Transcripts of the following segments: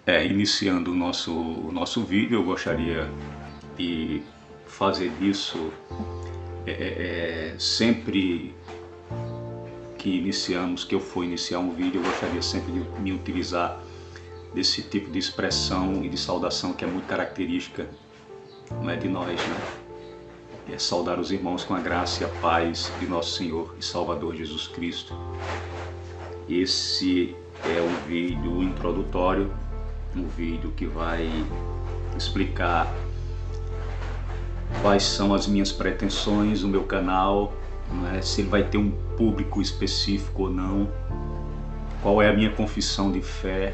Iniciando o nosso vídeo, eu gostaria de fazer isso sempre que eu for iniciar um vídeo, eu gostaria sempre de me utilizar desse tipo de expressão e de saudação que é muito característica, não é, de nós, né? É saudar os irmãos com a graça e a paz de nosso Senhor e Salvador Jesus Cristo. Esse é um vídeo introdutório, um vídeo que vai explicar quais são as minhas pretensões, o meu canal, não é? Se ele vai ter um público específico ou não, qual é a minha confissão de fé,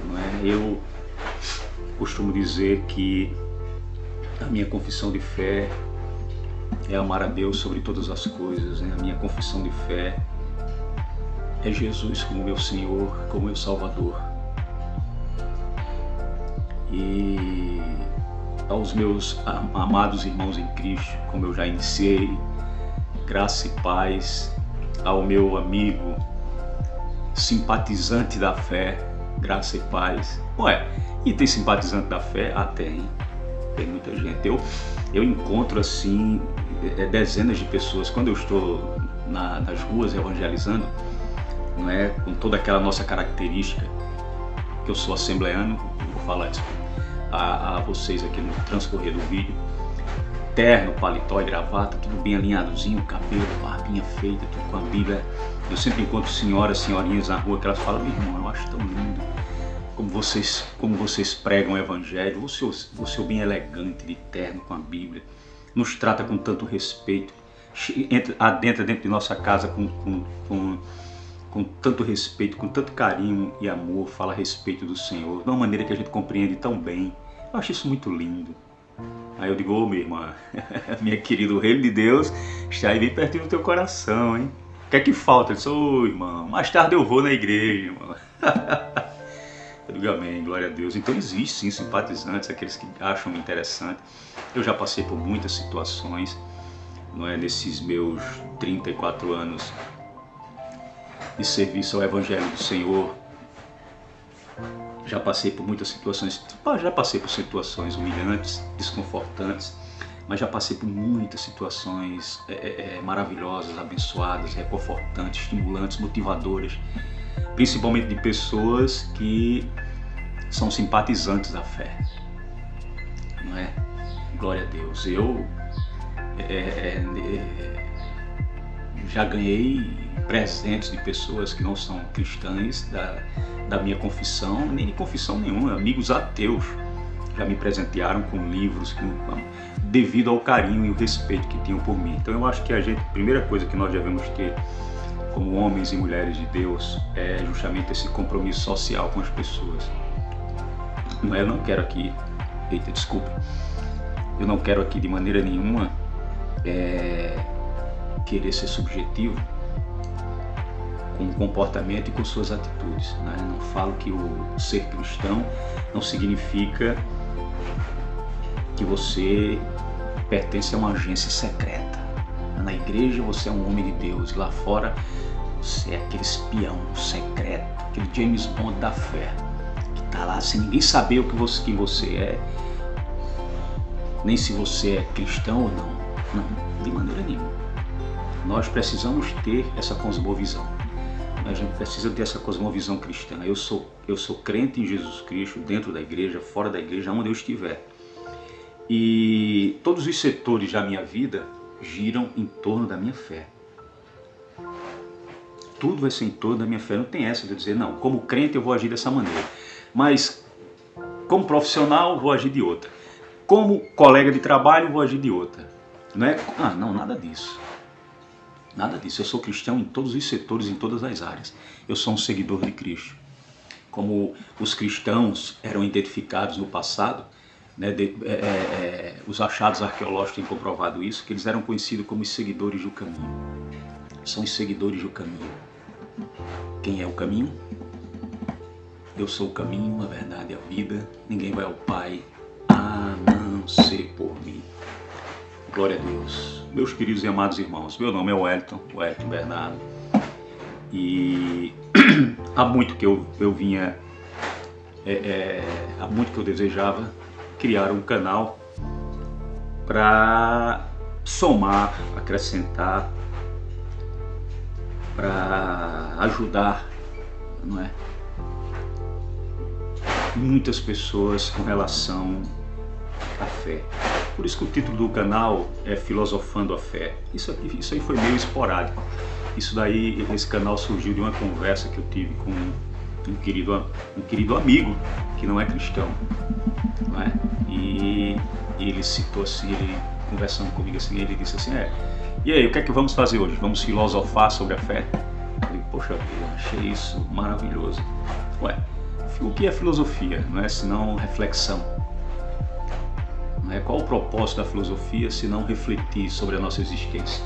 não é? Eu costumo dizer que a minha confissão de fé é amar a Deus sobre todas as coisas, né? A minha confissão de fé é Jesus como meu Senhor, como meu Salvador. E aos meus amados irmãos em Cristo, como eu já iniciei, graça e paz. Ao meu amigo simpatizante da fé, graça e paz. Ué, e tem simpatizante da fé? Ah, tem muita gente. Eu encontro assim dezenas de pessoas quando eu estou nas ruas evangelizando, não é, com toda aquela nossa característica, que eu sou assembleano, vou falar isso a vocês aqui no transcorrer do vídeo. Terno, paletó e gravata, tudo bem alinhadozinho, cabelo, barbinha feita, tudo com a Bíblia. Eu sempre encontro senhorinhas na rua que elas falam: meu irmão, eu acho tão lindo como vocês pregam o evangelho, você é bem elegante de terno com a Bíblia, nos trata com tanto respeito, adentra dentro de nossa casa com tanto respeito, com tanto carinho e amor, fala a respeito do Senhor, de uma maneira que a gente compreende tão bem. Eu acho isso muito lindo. Aí eu digo: ô, minha irmã, minha querida, o reino de Deus está aí bem pertinho do teu coração, hein? O que é que falta? Eu disse: ô, irmão, mais tarde eu vou na igreja, irmão. Eu digo: amém, glória a Deus. Então existem sim simpatizantes, aqueles que acham interessante. Eu já passei por muitas situações, não é, nesses meus 34 anos de serviço ao Evangelho do Senhor. Já passei por muitas situações, humilhantes, desconfortantes, mas já passei por muitas situações maravilhosas, abençoadas, reconfortantes, estimulantes, motivadoras, principalmente de pessoas que são simpatizantes da fé, não é? Glória a Deus. Eu já ganhei presentes de pessoas que não são cristãs da minha confissão, nem de confissão nenhuma, amigos ateus já me presentearam com livros devido ao carinho e o respeito que tinham por mim. Então eu acho que a primeira coisa que nós devemos ter como homens e mulheres de Deus é justamente esse compromisso social com as pessoas. Eu não quero aqui, eu não quero aqui de maneira nenhuma querer ser subjetivo com o comportamento e com suas atitudes, né? Não falo que o ser cristão não significa que você pertence a uma agência secreta. Na igreja você é um homem de Deus, lá fora você é aquele espião secreto, aquele James Bond da fé, que está lá sem ninguém saber quem você é, nem se você é cristão ou não. Não, de maneira nenhuma. Nós precisamos ter essa cosmovisão. A gente precisa ter essa cosmovisão cristã. Eu sou crente em Jesus Cristo, dentro da igreja, fora da igreja, onde eu estiver. E todos os setores da minha vida giram em torno da minha fé. Tudo vai ser em torno da minha fé. Não tem essa de eu dizer: não, como crente eu vou agir dessa maneira, mas como profissional vou agir de outra, como colega de trabalho vou agir de outra. Não é? Não, nada disso. Nada disso. Eu sou cristão em todos os setores, em todas as áreas. Eu sou um seguidor de Cristo. Como os cristãos eram identificados no passado, né, os achados arqueológicos têm comprovado isso, que eles eram conhecidos como os seguidores do caminho. São os seguidores do caminho. Quem é o caminho? Eu sou o caminho, a verdade e a vida. Ninguém vai ao Pai a não ser por mim. Glória a Deus. Meus queridos e amados irmãos, meu nome é Wellington Bernardo, e há muito que eu vinha há muito que eu desejava criar um canal para somar, acrescentar, para ajudar, não é? Muitas pessoas com relação à fé. Por isso que o título do canal é Filosofando a Fé. Isso aí foi meio esporádico. Esse canal surgiu de uma conversa que eu tive com um querido amigo que não é cristão, não é? E ele citou assim, ele conversando comigo assim, ele disse assim, e aí, o que é que vamos fazer hoje? Vamos filosofar sobre a fé? Eu falei, poxa vida, eu achei isso maravilhoso. Ué, o que é filosofia? Não é senão reflexão. Não é? Qual o propósito da filosofia se não refletir sobre a nossa existência?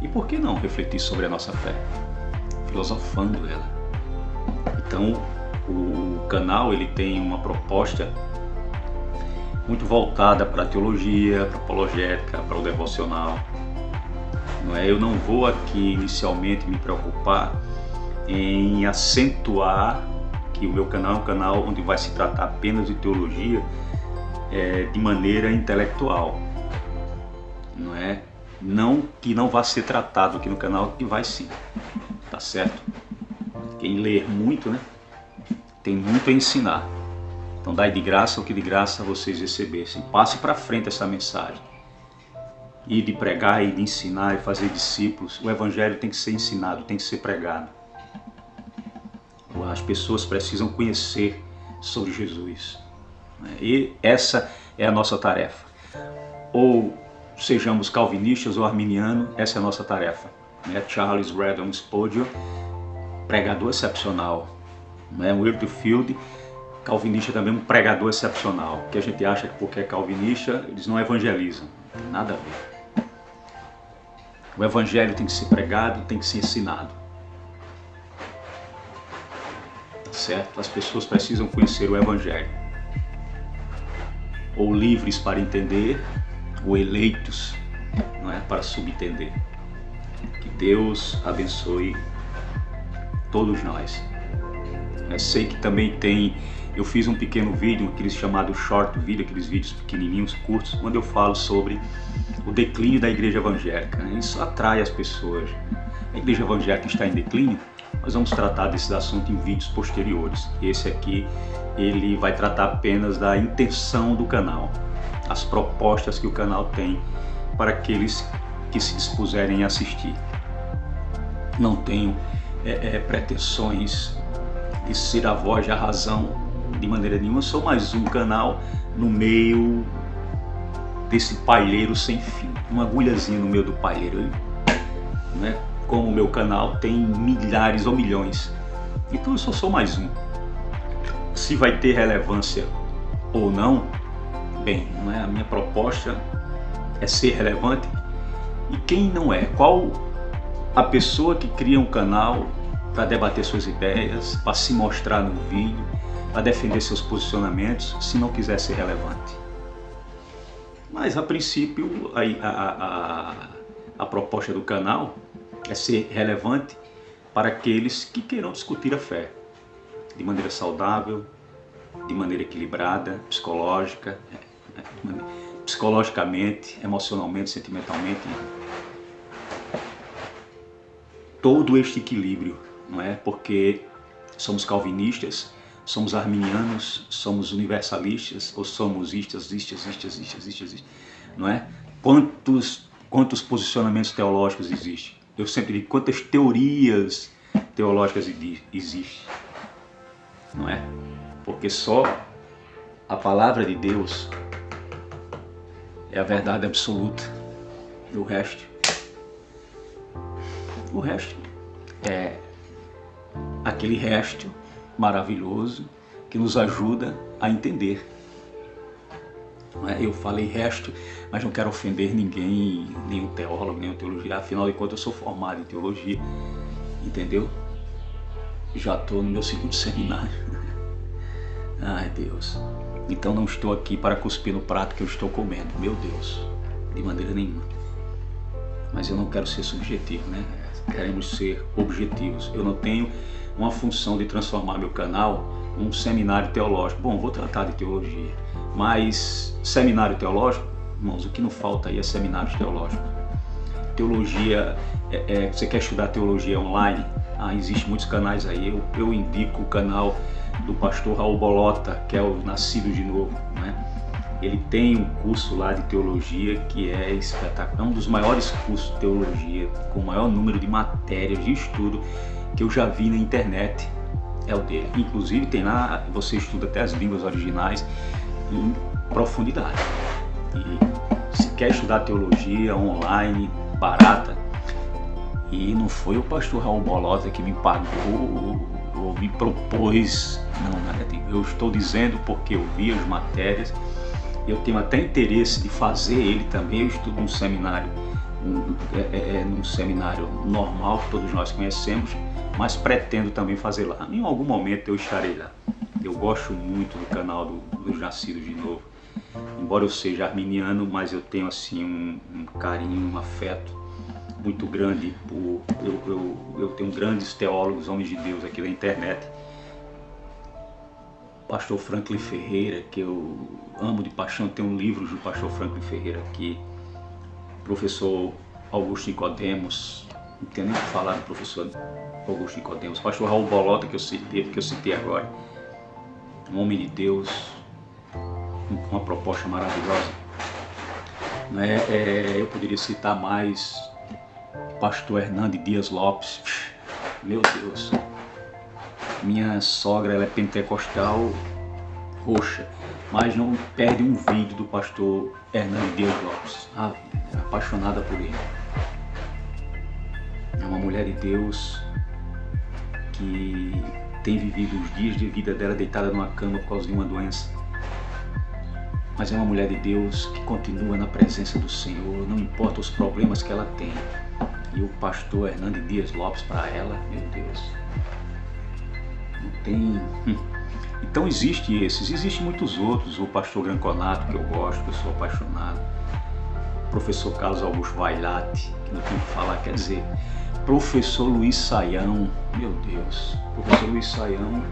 E por que não refletir sobre a nossa fé? Filosofando ela. Então, o canal ele tem uma proposta muito voltada para a teologia, para a apologética, para o devocional. Não é? Eu não vou aqui inicialmente me preocupar em acentuar que o meu canal é um canal onde vai se tratar apenas de teologia de maneira intelectual. Não é? Não que não vá ser tratado aqui no canal, que vai sim, tá certo? Quem ler muito, né, tem muito a ensinar. Então dai de graça o que de graça vocês recebessem. Passe para frente essa mensagem. E de pregar, e de ensinar, e fazer discípulos. O evangelho tem que ser ensinado, tem que ser pregado. As pessoas precisam conhecer sobre Jesus. E essa é a nossa tarefa. Ou sejamos calvinistas ou arminianos, essa é a nossa tarefa. Charles Haddon Spurgeon, pregador excepcional. Whitefield, calvinista também, um pregador excepcional. Que a gente acha que porque é calvinista, eles não evangelizam. Não tem nada a ver. O evangelho tem que ser pregado, tem que ser ensinado. Tá certo? As pessoas precisam conhecer o evangelho. Ou livres para entender, ou eleitos, não é, para subentender. Que Deus abençoe todos nós. Eu sei que também eu fiz um pequeno vídeo, aqueles chamados short video, aqueles vídeos pequenininhos, curtos, onde eu falo sobre o declínio da igreja evangélica. Isso atrai as pessoas. A igreja evangélica está em declínio. Nós vamos tratar desses assuntos em vídeos posteriores. Esse aqui, ele vai tratar apenas da intenção do canal, as propostas que o canal tem para aqueles que se dispuserem a assistir. Não tenho pretensões de ser a voz da razão de maneira nenhuma. Eu sou mais um canal no meio desse palheiro sem fim, uma agulhazinha no meio do palheiro, né? Como o meu canal tem milhares ou milhões, então eu só sou mais um. Se vai ter relevância ou não, bem, não é? A minha proposta é ser relevante. E quem não é? Qual a pessoa que cria um canal para debater suas ideias, para se mostrar no vídeo, para defender seus posicionamentos, se não quiser ser relevante? Mas a princípio a proposta do canal é ser relevante para aqueles que queiram discutir a fé de maneira saudável, de maneira equilibrada, psicologicamente, emocionalmente, sentimentalmente. Todo este equilíbrio, não é? Porque somos calvinistas, somos arminianos, somos universalistas, ou somos istas, não é? Quantos posicionamentos teológicos existem? Eu sempre digo, quantas teorias teológicas existem, não é? Porque só a palavra de Deus é a verdade absoluta. O resto é aquele resto maravilhoso que nos ajuda a entender. Eu falei resto, mas não quero ofender ninguém, nenhum teólogo, nenhum teologia. Afinal de contas, eu sou formado em teologia, entendeu? Já estou no meu segundo seminário. Ai, Deus. Então não estou aqui para cuspir no prato que eu estou comendo, meu Deus, de maneira nenhuma. Mas eu não quero ser subjetivo, né? Queremos ser objetivos. Eu não tenho uma função de transformar meu canal um seminário teológico. Bom, vou tratar de teologia, mas seminário teológico, irmãos, o que não falta aí é seminários teológicos. Teologia, você quer estudar teologia online? Existem muitos canais aí. Eu indico o canal do pastor Raul Bolota, que é o Nascido de Novo, né? Ele tem um curso lá de teologia que é espetacular, é um dos maiores cursos de teologia, com o maior número de matérias de estudo que eu já vi na internet, é o dele. Inclusive tem lá, você estuda até as línguas originais em profundidade. E se quer estudar teologia online, barata, e não foi o pastor Raul Bolota que me pagou ou me propôs, não, negativo. Eu estou dizendo porque eu vi as matérias. Eu tenho até interesse de fazer ele também. Eu estudo num seminário, num seminário normal que todos nós conhecemos, mas pretendo também fazer lá. Em algum momento eu estarei lá. Eu gosto muito do canal dos Nascidos de Novo. Embora eu seja arminiano, mas eu tenho assim um carinho, um afeto muito grande por... Eu tenho grandes teólogos, homens de Deus aqui na internet. Pastor Franklin Ferreira, que eu amo de paixão, tem um livro do pastor Franklin Ferreira aqui. Professor Augusto Nicodemos, não tenho nem o que falar do professor Augusto Nicodemos. Pastor Raul Bolota, que eu citei agora, um homem de Deus, com uma proposta maravilhosa. Eu poderia citar mais pastor Hernandes Dias Lopes, meu Deus. Minha sogra, ela é pentecostal roxa, mas não perde um vídeo do pastor Hernandes Dias Lopes. É apaixonada por ele. É uma mulher de Deus que tem vivido os dias de vida dela deitada numa cama por causa de uma doença. Mas é uma mulher de Deus que continua na presença do Senhor, não importa os problemas que ela tem. E o pastor Hernandes Dias Lopes, para ela, meu Deus, não tem... Então existem muitos outros. O pastor Granconato, que eu gosto, que eu sou apaixonado. O professor Carlos Augusto Vailate, que não tem o que falar, quer dizer, professor Luiz Saião, meu Deus, professor Luiz Saião,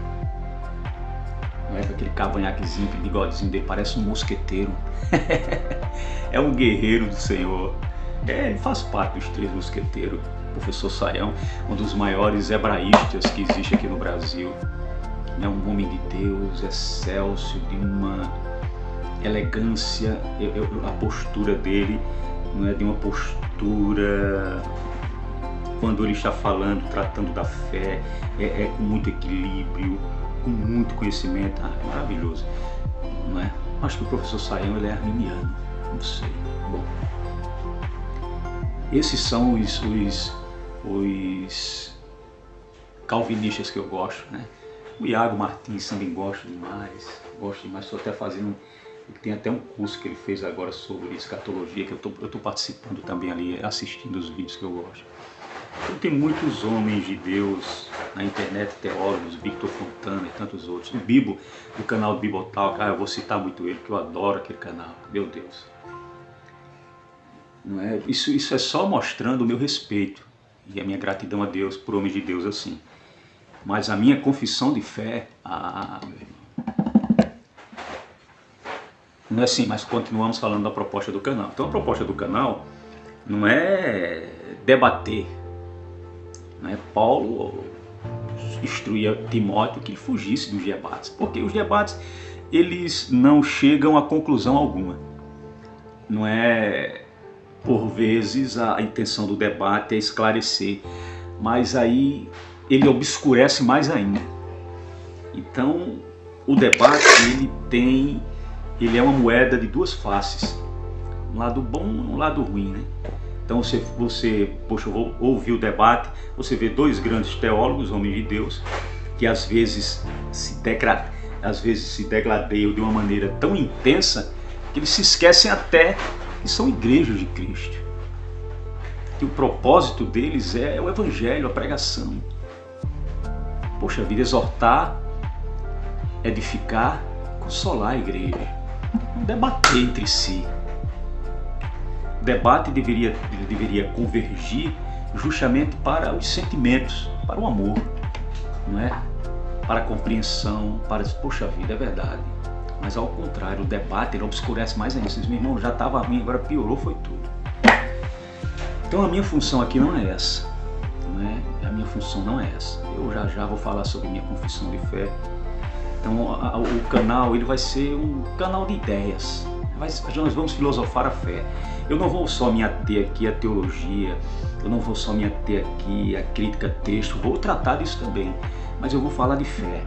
não é com aquele cavanhaquezinho, aquele bigodezinho dele, parece um mosqueteiro. É um guerreiro do Senhor. Ele faz parte dos 3 mosqueteiros. Professor Saião, um dos maiores hebraístas que existe aqui no Brasil. É um homem de Deus, excelso, de uma elegância. A postura dele não é de uma postura, quando ele está falando, tratando da fé, com muito equilíbrio, com muito conhecimento. É maravilhoso, não é? Acho que o professor Saião, ele é arminiano, não sei. Bom, esses são os calvinistas que eu gosto, né? O Iago Martins também gosto demais, estou até fazendo, tem até um curso que ele fez agora sobre escatologia, que eu estou participando também ali, assistindo os vídeos que eu gosto. Então tem muitos homens de Deus na internet, teólogos, Victor Fontana e tantos outros. O canal do Bibotalk, eu vou citar muito ele, porque eu adoro aquele canal, meu Deus. Não é? Isso é só mostrando o meu respeito e a minha gratidão a Deus por homens de Deus assim. Mas a minha confissão de fé, meu irmão, não é assim, mas continuamos falando da proposta do canal. Então a proposta do canal não é debater, não é? Paulo instruía Timóteo que ele fugisse dos debates, porque os debates, eles não chegam a conclusão alguma. Não é, por vezes, a intenção do debate é esclarecer, mas aí ele obscurece mais ainda. Então, o debate, ele é uma moeda de 2 faces, um lado bom e um lado ruim, né? Então poxa, eu vou ouvir o debate, você vê 2 grandes teólogos, homens de Deus, que às vezes se degladeiam de uma maneira tão intensa que eles se esquecem até que são igrejas de Cristo. Que o propósito deles é o evangelho, a pregação. Poxa vida, exortar, edificar, consolar a igreja, não debater entre si. O debate deveria convergir justamente para os sentimentos, para o amor, não é? para a compreensão, para dizer, poxa vida, é verdade. Mas ao contrário, o debate ele obscurece mais ainda. Meu irmão, já estava ruim, agora piorou, foi tudo. Então a minha função aqui não é essa. Né? A minha função não é essa. Eu já vou falar sobre minha confissão de fé. Então o canal ele vai ser um canal de ideias. Nós vamos filosofar a fé. Eu não vou só me ater aqui à teologia, eu não vou só me ater aqui à crítica a texto, vou tratar disso também, mas eu vou falar de fé.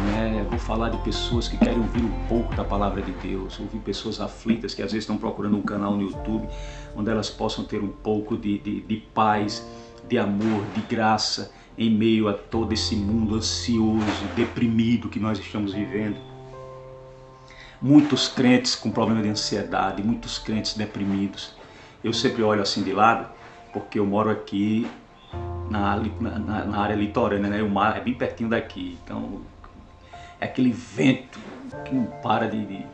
Né? Vou falar de pessoas que querem ouvir um pouco da palavra de Deus, ouvir pessoas aflitas que às vezes estão procurando um canal no YouTube onde elas possam ter um pouco de paz, de amor, de graça em meio a todo esse mundo ansioso, deprimido que nós estamos vivendo. Muitos crentes com problema de ansiedade, muitos crentes deprimidos. Eu sempre olho assim de lado, porque eu moro aqui na área litorânea, né? O mar é bem pertinho daqui, então é aquele vento que não para de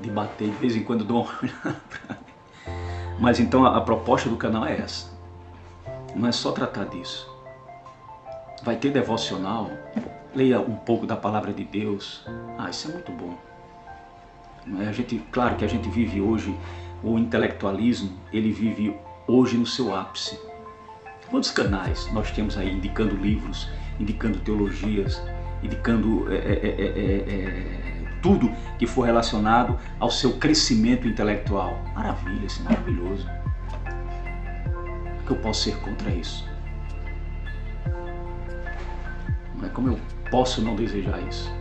bater, de vez em quando eu dou uma olhada pra mim. Mas então a proposta do canal é essa, não é só tratar disso. Vai ter devocional, leia um pouco da palavra de Deus. Isso é muito bom. Claro que a gente vive hoje, o intelectualismo, ele vive hoje no seu ápice. Quantos canais nós temos aí indicando livros, indicando teologias, indicando tudo que for relacionado ao seu crescimento intelectual? Maravilha, isso é maravilhoso. O que eu posso ser contra isso? Como eu posso não desejar isso?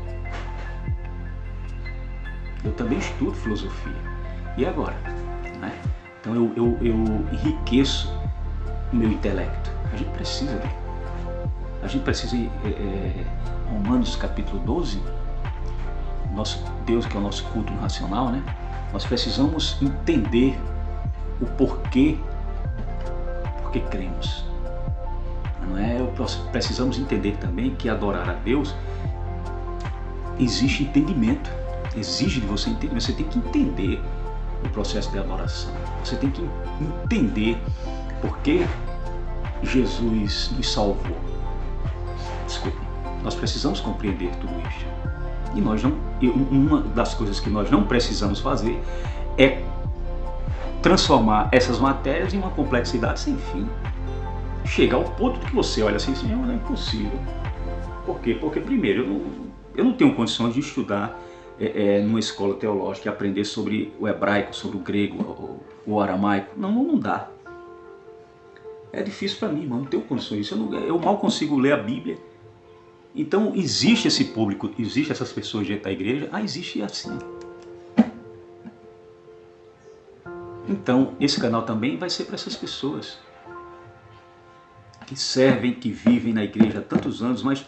Eu também estudo filosofia. E agora? Né? Então eu enriqueço o meu intelecto. A gente precisa dele. A gente precisa ir Romanos capítulo 12, nosso Deus que é o nosso culto racional, né? Nós precisamos entender o porquê cremos. Não é? Precisamos entender também que adorar a Deus exige entendimento, exige de você entender. Você tem que entender o processo de adoração. Você tem que entender por que Jesus nos salvou. Desculpe, nós precisamos compreender tudo isso. E uma das coisas que nós não precisamos fazer é transformar essas matérias em uma complexidade sem fim. Chega ao ponto que você olha assim, não é impossível. Por quê? Porque primeiro, eu não tenho condições de estudar numa escola teológica e aprender sobre o hebraico, sobre o grego, o aramaico. Não dá. É difícil para mim, não tenho condições disso. Eu mal consigo ler a Bíblia. Então existe esse público, existe essas pessoas dentro da igreja, existe assim. Então esse canal também vai ser para essas pessoas que servem, que vivem na igreja há tantos anos, mas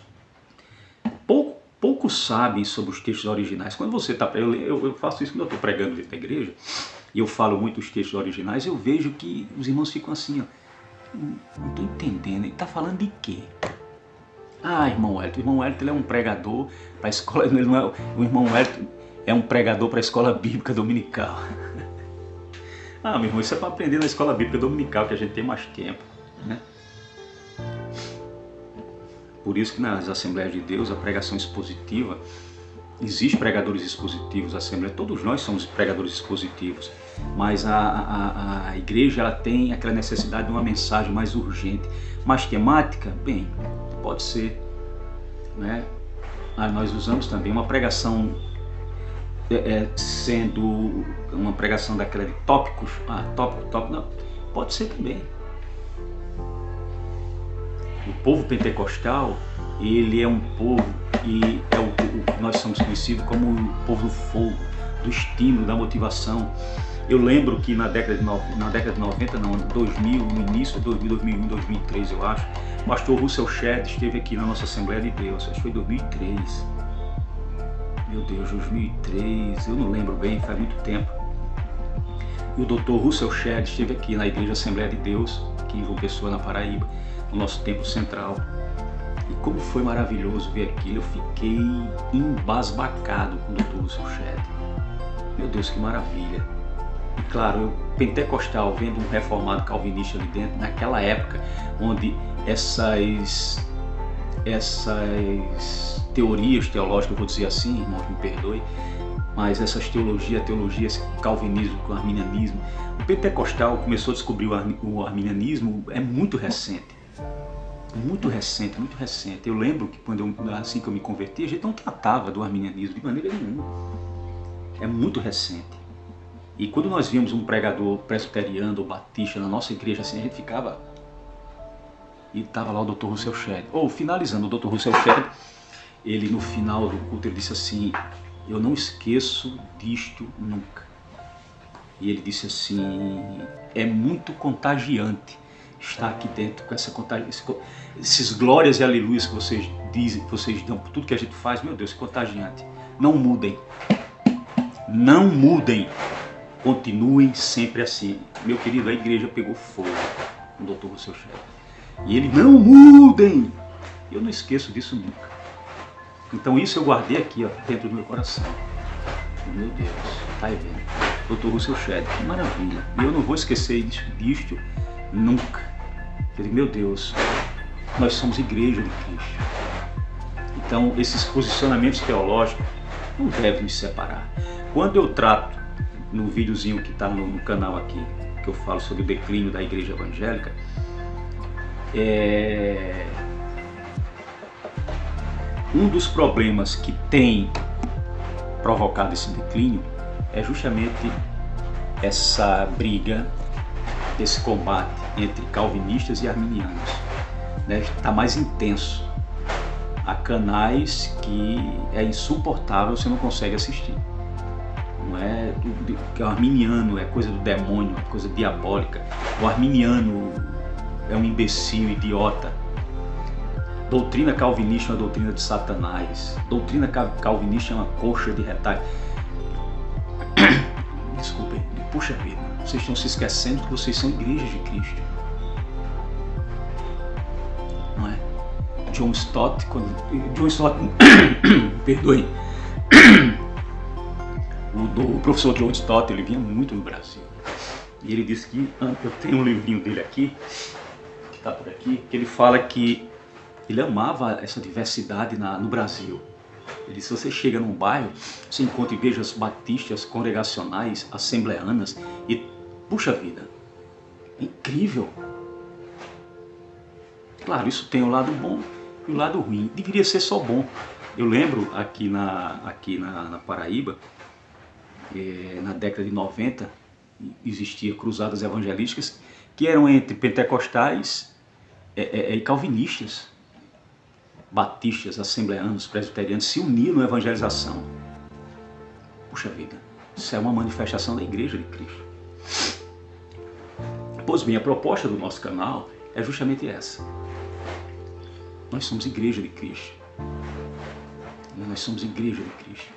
pouco sabem sobre os textos originais. Quando você está eu faço isso quando eu estou pregando dentro da igreja, e eu falo muito os textos originais, eu vejo que os irmãos ficam assim, não estou entendendo, ele está falando de quê? Irmão Wellington, o irmão Wellington ele é um pregador para a escola, ele não é, o irmão Wellington é um pregador para a escola bíblica dominical. Meu irmão, isso é para aprender na escola bíblica dominical, que a gente tem mais tempo, né? Por isso que nas Assembleias de Deus, a pregação expositiva, existem pregadores expositivos na Assembleia, todos nós somos pregadores expositivos, mas a igreja ela tem aquela necessidade de uma mensagem mais urgente, mais temática, bem, pode ser, né? Nós usamos também uma pregação sendo uma pregação daquela de tópicos, tópico, não, pode ser também. O povo pentecostal, ele é um povo e nós somos conhecidos como o povo do fogo, do estímulo, da motivação. Eu lembro que na década de 90, não, 2000, no início de 2001, 2003 eu acho, o pastor Russell Shedd esteve aqui na nossa Assembleia de Deus, acho que foi 2003. Meu Deus, 2003, eu não lembro bem, faz muito tempo. E o Dr. Russell Shedd esteve aqui na Igreja Assembleia de Deus, aqui em João Pessoa, na Paraíba, no nosso templo central. E como foi maravilhoso ver aquilo, eu fiquei embasbacado com o Dr. Russell Shedd. Meu Deus, que maravilha. E claro, eu pentecostal, vendo um reformado calvinista ali dentro, naquela época, onde essas essas teorias teológicas, eu vou dizer assim, irmãos, me perdoe, mas essas teologias, calvinismo com arminianismo, o pentecostal começou a descobrir o arminianismo é muito recente. Muito recente, muito recente. Eu lembro que assim que eu me converti, a gente não tratava do arminianismo de maneira nenhuma. É muito recente. E quando nós víamos um pregador presbiteriano ou batista na nossa igreja, assim, a gente ficava... E estava lá o Dr. Russell Shedd. Finalizando, o Dr. Russell Shedd, ele no final do culto, ele disse assim, eu não esqueço disto nunca. E ele disse assim, é muito contagiante estar aqui dentro com essa esses glórias e aleluias que vocês dizem, que vocês dão por tudo que a gente faz, meu Deus, é contagiante. Não mudem. Não mudem. Continuem sempre assim. Meu querido, a igreja pegou fogo com o Dr. Russell Shedd. E ele, não mudem. Eu não esqueço disso nunca. Então isso eu guardei aqui, ó, dentro do meu coração. Meu Deus, tá aí vendo? Dr. Russell Shedd, que maravilha. E eu não vou esquecer disto nunca. Eu digo, meu Deus, nós somos igreja de Cristo. Então esses posicionamentos teológicos não devem nos separar. Quando eu trato, no videozinho que está no canal aqui, que eu falo sobre o declínio da igreja evangélica, um dos problemas que tem provocado esse declínio é justamente essa briga, esse combate entre calvinistas e arminianos. Está mais intenso. Há canais que é insuportável, você não consegue assistir. Não é que o arminiano é coisa do demônio, é coisa diabólica. O arminiano é um imbecil, idiota. Doutrina calvinista é uma doutrina de Satanás. Doutrina calvinista é uma coxa de retalho. Desculpem, puxa vida, vocês estão se esquecendo que vocês são igrejas de Cristo. Não é? John Stott, perdoe, o professor John Stott, ele vinha muito no Brasil. E ele disse que, eu tenho um livrinho dele aqui, que está por aqui, que ele fala que ele amava essa diversidade no Brasil. Ele disse, você chega num bairro, você encontra igrejas batistas, congregacionais, assembleanas e, puxa vida, incrível. Claro, isso tem o lado bom e o lado ruim. Deveria ser só bom. Eu lembro aqui na Paraíba, na década de 90, existia cruzadas evangelísticas que eram entre pentecostais e calvinistas. Batistas, assembleanos, presbiterianos se uniram na evangelização. Puxa vida, isso é uma manifestação da igreja de Cristo. Pois bem, a proposta do nosso canal é justamente essa. Nós somos igreja de Cristo. Nós somos igreja de Cristo.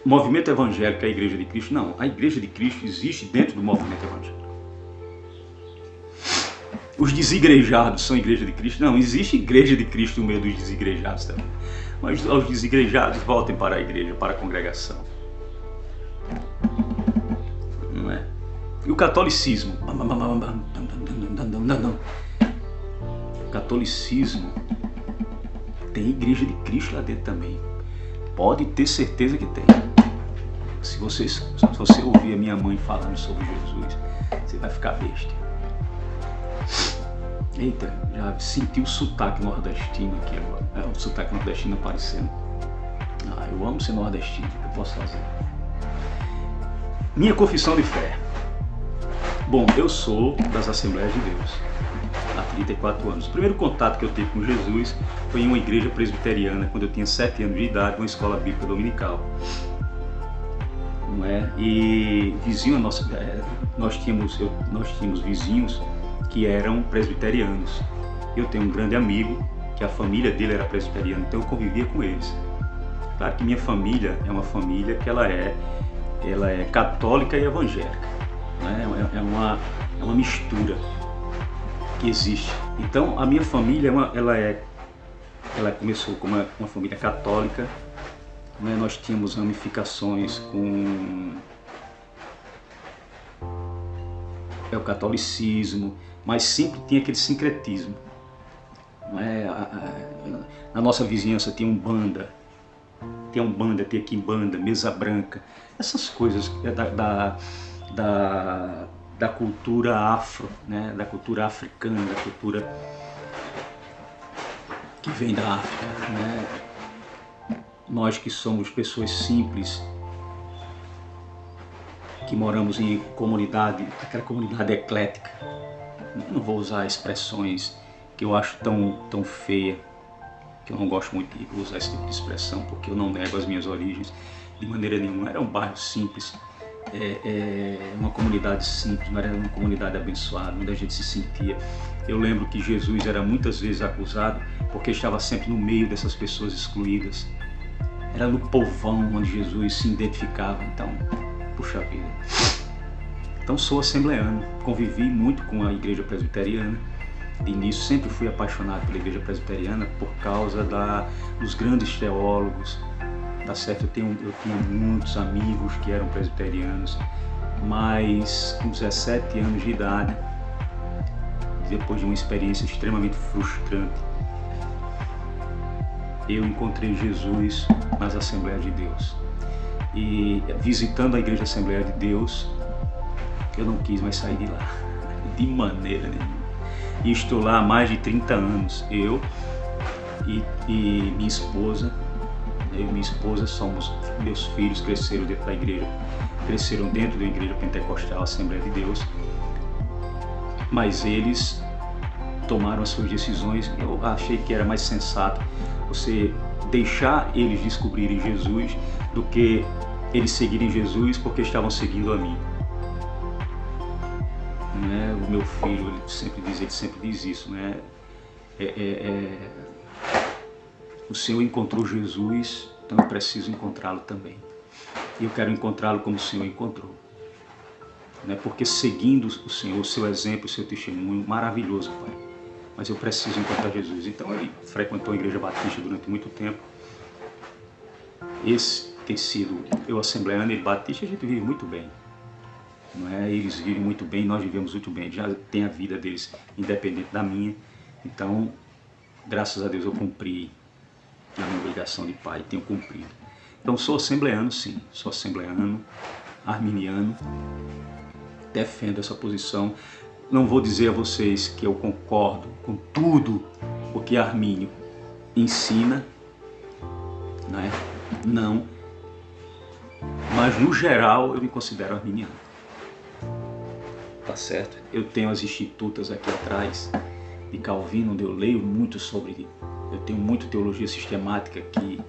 O movimento evangélico é a igreja de Cristo? Não, a igreja de Cristo existe dentro do movimento evangélico. Os desigrejados são igreja de Cristo? Não, existe igreja de Cristo no meio dos desigrejados também. Mas os desigrejados voltem para a igreja, para a congregação. Não é? E o catolicismo? O catolicismo tem igreja de Cristo lá dentro também. Pode ter certeza que tem. Se você ouvir a minha mãe falando sobre Jesus, você vai ficar besta. Eita, já senti o sotaque nordestino aqui agora. O sotaque nordestino aparecendo. Eu amo ser nordestino, o que eu posso fazer? Minha confissão de fé. Bom, eu sou das Assembleias de Deus há 34 anos. O primeiro contato que eu tive com Jesus foi em uma igreja presbiteriana, quando eu tinha 7 anos de idade, uma escola bíblica dominical. Não é? E vizinho, nós tínhamos vizinhos que eram presbiterianos. Eu tenho um grande amigo que a família dele era presbiteriana, então eu convivia com eles. Claro que minha família é uma família que ela é católica e evangélica, né? É uma mistura que existe. Então a minha família ela começou como uma família católica, né? Nós tínhamos ramificações com o catolicismo, mas sempre tinha aquele sincretismo. Não é? Na nossa vizinhança tem Umbanda, tem Quimbanda, Mesa Branca, essas coisas da cultura afro, né? Da cultura africana, da cultura que vem da África, né? Nós que somos pessoas simples, que moramos em comunidade, aquela comunidade eclética, não vou usar expressões que eu acho tão feia, que eu não gosto muito de usar esse tipo de expressão, porque eu não nego as minhas origens de maneira nenhuma. Era um bairro simples, uma comunidade simples, mas era uma comunidade abençoada, onde a gente se sentia. Eu lembro que Jesus era muitas vezes acusado porque estava sempre no meio dessas pessoas excluídas. Era no povão onde Jesus se identificava. Então, puxa vida. Então sou assembleano, convivi muito com a igreja presbiteriana. De início sempre fui apaixonado pela igreja presbiteriana por causa dos grandes teólogos. Tá certo? Eu tinha muitos amigos que eram presbiterianos, mas com 17 anos de idade, depois de uma experiência extremamente frustrante, eu encontrei Jesus nas Assembleias de Deus. E visitando a Igreja Assembleia de Deus, eu não quis mais sair de lá, de maneira nenhuma. E estou lá há mais de 30 anos. Eu e minha esposa, meus filhos cresceram dentro da igreja, cresceram dentro da Igreja Pentecostal, Assembleia de Deus, mas eles tomaram as suas decisões. Eu achei que era mais sensato você deixar eles descobrirem Jesus do que eles seguirem Jesus porque estavam seguindo a mim. Né? O meu filho, ele sempre diz isso, né? O Senhor encontrou Jesus, então eu preciso encontrá-lo também. E eu quero encontrá-lo como o Senhor encontrou. Né? Porque seguindo o Senhor, o seu exemplo, o seu testemunho, maravilhoso, Pai. Mas eu preciso encontrar Jesus. Então ele frequentou a Igreja Batista durante muito tempo. Esse tem sido, eu assembleano e batista, a gente vive muito bem. Não é? Eles vivem muito bem, nós vivemos muito bem. Já tem a vida deles independente da minha. Então, graças a Deus eu cumpri a minha obrigação de pai, tenho cumprido. Então sou assembleano, sim, sou assembleano, arminiano, defendo essa posição. Não vou dizer a vocês que eu concordo com tudo o que Armínio ensina, né? Não, mas no geral eu me considero arminiano. Tá certo? Eu tenho as institutas aqui atrás de Calvino, onde eu leio muito sobre, eu tenho muito teologia sistemática aqui,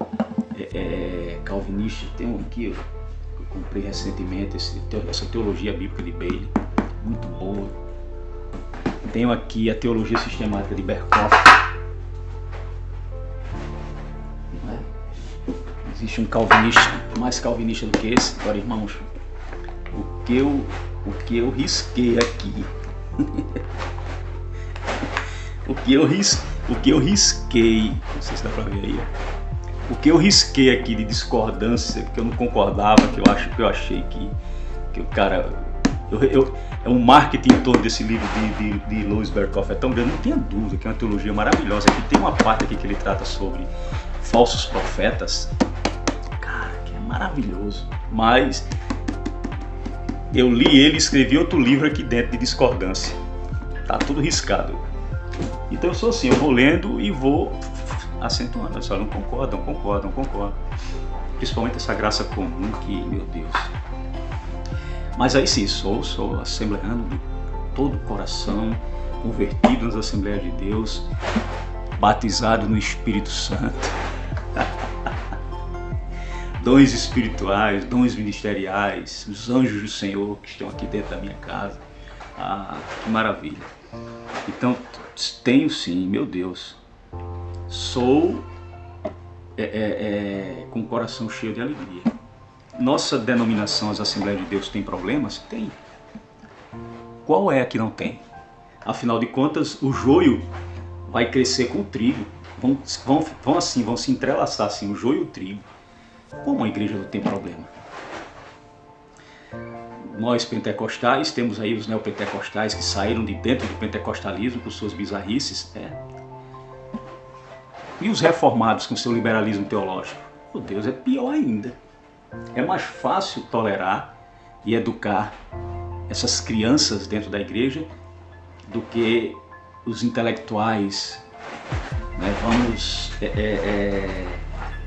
calvinista. Tem um aqui, eu comprei recentemente, essa teologia bíblica de Bailey, muito boa. Tenho aqui a teologia sistemática de Berkhoff. Não é? Existe um calvinista, mais calvinista do que esse. Agora, irmãos, o que eu risquei aqui, o que eu risquei, não sei se dá pra ver aí, o que eu risquei aqui de discordância, porque eu não concordava, que eu achei que o cara, é um marketing em torno desse livro de Louis Berkhoff é tão grande, não tenha dúvida que é uma teologia maravilhosa. Aqui tem uma parte aqui que ele trata sobre falsos profetas, cara, que é maravilhoso, mas eu li ele e escrevi outro livro aqui dentro de discordância, tá tudo riscado. Então eu sou assim, eu vou lendo e vou acentuando, eu só não concordo. Principalmente essa graça comum que, meu Deus. Mas aí sim, sou assembleano de todo o coração, convertido nas Assembleias de Deus, batizado no Espírito Santo, dons espirituais, dons ministeriais, os anjos do Senhor que estão aqui dentro da minha casa. Ah, que maravilha. Então, tenho sim, meu Deus, sou com o coração cheio de alegria. Nossa denominação, as Assembleias de Deus, tem problemas? Tem. Qual é a que não tem? Afinal de contas, o joio vai crescer com o trigo. Vão se entrelaçar assim, o joio e o trigo. Como a igreja não tem problema? Nós pentecostais, temos aí os neopentecostais que saíram de dentro do pentecostalismo com suas bizarrices. E os reformados com seu liberalismo teológico? Meu Deus, é pior ainda. É mais fácil tolerar e educar essas crianças dentro da igreja do que os intelectuais, né? Vamos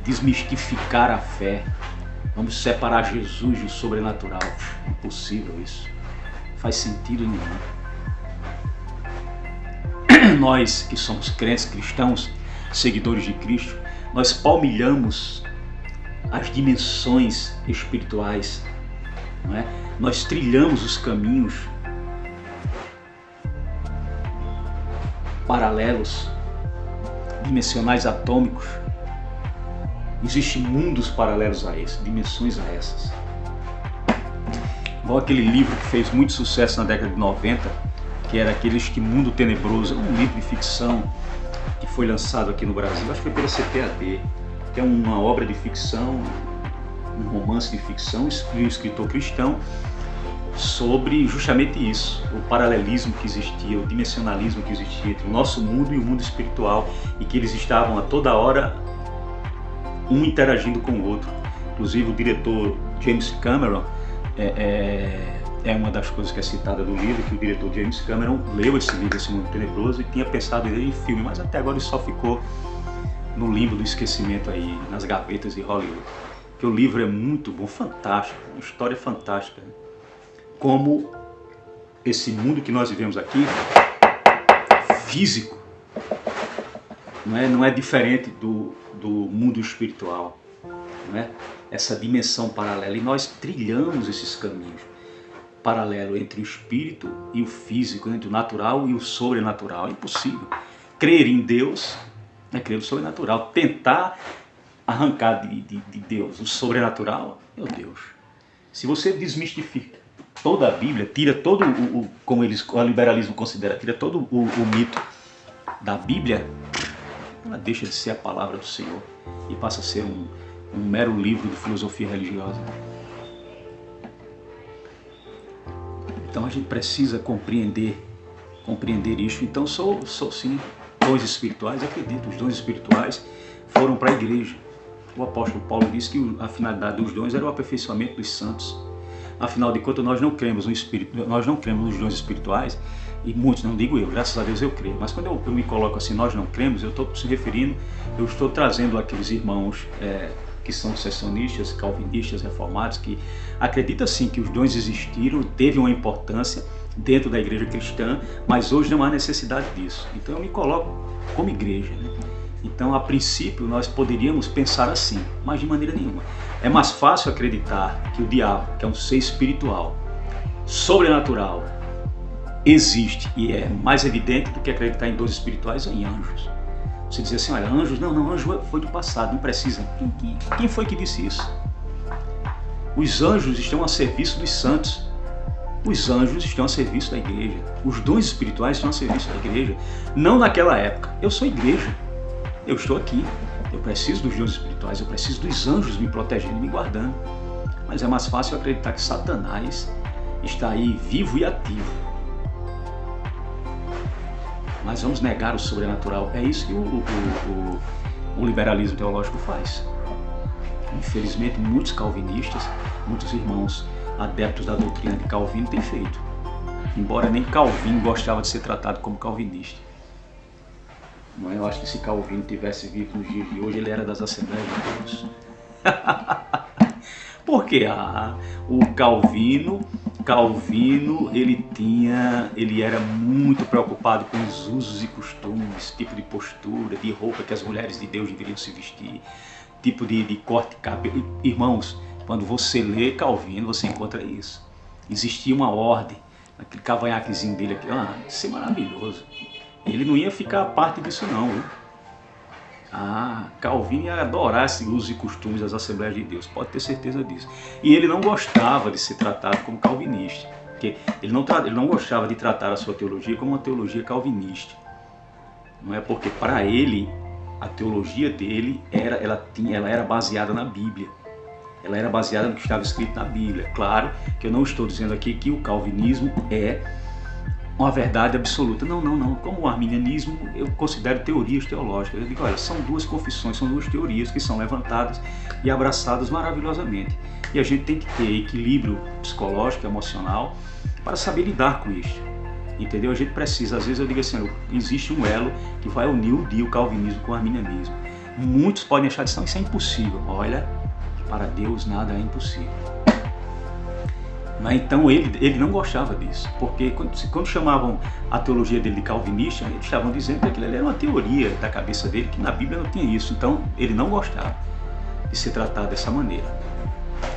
desmistificar a fé, vamos separar Jesus do sobrenatural. Impossível isso, não faz sentido nenhum. Nós que somos crentes, cristãos, seguidores de Cristo, nós palmilhamos as dimensões espirituais, não é? Nós trilhamos os caminhos paralelos, dimensionais atômicos. Existem mundos paralelos a esses, dimensões a essas. Igual aquele livro que fez muito sucesso na década de 90, que era aqueles que Mundo Tenebroso, um livro de ficção que foi lançado aqui no Brasil, acho que foi pela CPAD, que é uma obra de ficção, um romance de ficção, de um escritor cristão, sobre justamente isso, o paralelismo que existia, o dimensionalismo que existia entre o nosso mundo e o mundo espiritual, e que eles estavam a toda hora um interagindo com o outro. Inclusive o diretor James Cameron é uma das coisas que é citada do livro, que o diretor James Cameron leu esse livro, esse Mundo Tenebroso, e tinha pensado em filme, mas até agora ele só ficou no limbo do esquecimento aí, nas gavetas de Hollywood. Que o livro é muito bom, fantástico, uma história fantástica. Como esse mundo que nós vivemos aqui, físico, não é diferente do mundo espiritual, não é? Essa dimensão paralela, e nós trilhamos esses caminhos paralelo entre o espírito e o físico, entre o natural e o sobrenatural. É impossível. Crer em Deus é crer no sobrenatural. Tentar arrancar de Deus o sobrenatural, meu Deus. Se você desmistifica toda a Bíblia, tira todo como o liberalismo considera, tira todo o mito da Bíblia, ela deixa de ser a palavra do Senhor e passa a ser um mero livro de filosofia religiosa. Então a gente precisa compreender isso. Então sou sim, dons espirituais, acredito, os dons espirituais foram para a igreja. O apóstolo Paulo disse que a finalidade dos dons era o aperfeiçoamento dos santos. Afinal de contas, nós não cremos no Espírito, nós não cremos nos dons espirituais, e muitos, não digo eu, graças a Deus eu creio, mas quando eu me coloco assim, nós não cremos, eu estou se referindo, eu estou trazendo aqueles irmãos que são secessionistas, calvinistas, reformados, que acreditam sim que os dons existiram, teve uma importância dentro da igreja cristã, mas hoje não há necessidade disso. Então eu me coloco como igreja, né? Então, a princípio, nós poderíamos pensar assim, mas de maneira nenhuma. É mais fácil acreditar que o diabo, que é um ser espiritual, sobrenatural, existe e é mais evidente do que acreditar em dons espirituais ou em anjos. Você diz assim, olha, anjos, não, anjo foi do passado, não precisa. Quem foi que disse isso? Os anjos estão a serviço dos santos. Os anjos estão a serviço da igreja. Os dons espirituais estão a serviço da igreja. Não naquela época. Eu sou igreja. Eu estou aqui, eu preciso dos dons espirituais, eu preciso dos anjos me protegendo e me guardando. Mas é mais fácil acreditar que Satanás está aí vivo e ativo. Mas vamos negar o sobrenatural. É isso que o liberalismo teológico faz. Infelizmente, muitos calvinistas, muitos irmãos adeptos da doutrina de Calvino têm feito. Embora nem Calvino gostava de ser tratado como calvinista. Eu acho que se Calvino tivesse vivo nos dias de hoje, ele era das Assembleias de Deus. Porque o Calvino, ele era muito preocupado com os usos e costumes, tipo de postura, de roupa que as mulheres de Deus deveriam se vestir, tipo de corte de cabelo. Irmãos, quando você lê Calvino, você encontra isso. Existia uma ordem, aquele cavanhaquezinho dele aqui, isso é maravilhoso. Ele não ia ficar a parte disso não, viu? Calvino ia adorar esses usos e costumes das Assembleias de Deus, pode ter certeza disso. E ele não gostava de ser tratado como calvinista, porque ele não gostava de tratar a sua teologia como uma teologia calvinista. Não é porque para ele, a teologia dele ela era baseada na Bíblia. Ela era baseada no que estava escrito na Bíblia. Claro que eu não estou dizendo aqui que o calvinismo é uma verdade absoluta. Não, não, não. Como o arminianismo, eu considero teorias teológicas. Eu digo, olha, são duas confissões, são duas teorias que são levantadas e abraçadas maravilhosamente. E a gente tem que ter equilíbrio psicológico, emocional, para saber lidar com isso. Entendeu? A gente precisa, às vezes eu digo assim, existe um elo que vai unir o calvinismo com o arminianismo. Muitos podem achar que isso é impossível. Olha, para Deus nada é impossível. Mas então ele não gostava disso, porque quando chamavam a teologia dele de calvinista, eles estavam dizendo que aquilo era uma teoria da cabeça dele, que na Bíblia não tinha isso. Então ele não gostava de ser tratado dessa maneira.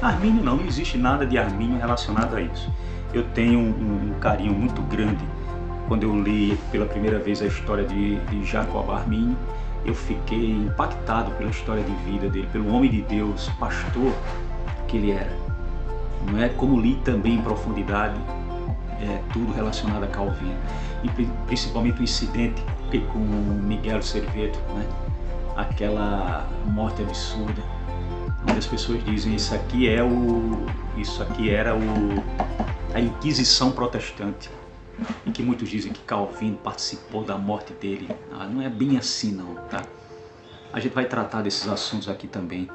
Armínio não existe nada de armínio relacionado a isso. Eu tenho um carinho muito grande. Quando eu li pela primeira vez a história de Jacob Armínio, eu fiquei impactado pela história de vida dele, pelo homem de Deus, pastor que ele era. Não é? Como li também em profundidade tudo relacionado a Calvino, e principalmente o incidente com Miguel Serveto, né? Aquela morte absurda, onde as pessoas dizem isso aqui era a Inquisição protestante, em que muitos dizem que Calvino participou da morte dele. Não é bem assim não, tá? A gente vai tratar desses assuntos aqui também.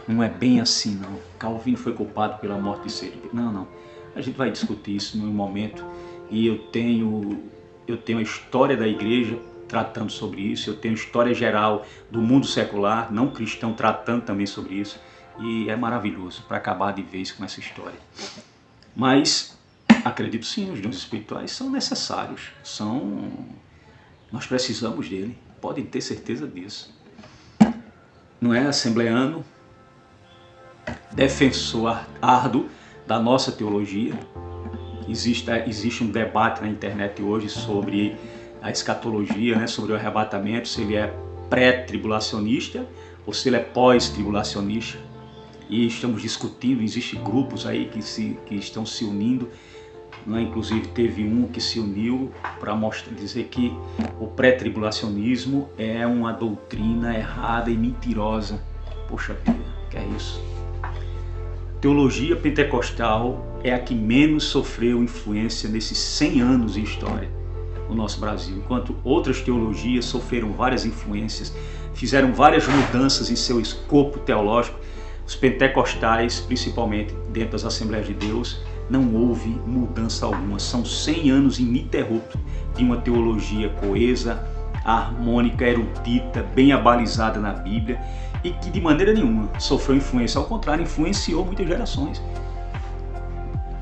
Não é bem assim não. Calvino foi culpado pela morte de Serveto. Não, não. A gente vai discutir isso num momento. E eu tenho a história da igreja tratando sobre isso. Eu tenho a história geral do mundo secular, não cristão, tratando também sobre isso. E é maravilhoso para acabar de vez com essa história. Mas acredito sim, os dons espirituais são necessários. Nós precisamos dele. Podem ter certeza disso. Não é assembleano, defensor árduo da nossa teologia. Existe um debate na internet hoje sobre a escatologia, né, sobre o arrebatamento, se ele é pré-tribulacionista ou se ele é pós-tribulacionista. E estamos discutindo, existem grupos aí que estão se unindo, né? Inclusive teve um que se uniu para dizer que o pré-tribulacionismo é uma doutrina errada e mentirosa. Poxa vida, que é isso? Teologia pentecostal é a que menos sofreu influência nesses 100 anos de história no nosso Brasil, enquanto outras teologias sofreram várias influências, fizeram várias mudanças em seu escopo teológico. Os pentecostais, principalmente dentro das Assembleias de Deus, não houve mudança alguma. São 100 anos ininterruptos de uma teologia coesa, harmônica, erudita, bem abalizada na Bíblia, e que de maneira nenhuma sofreu influência, ao contrário, influenciou muitas gerações.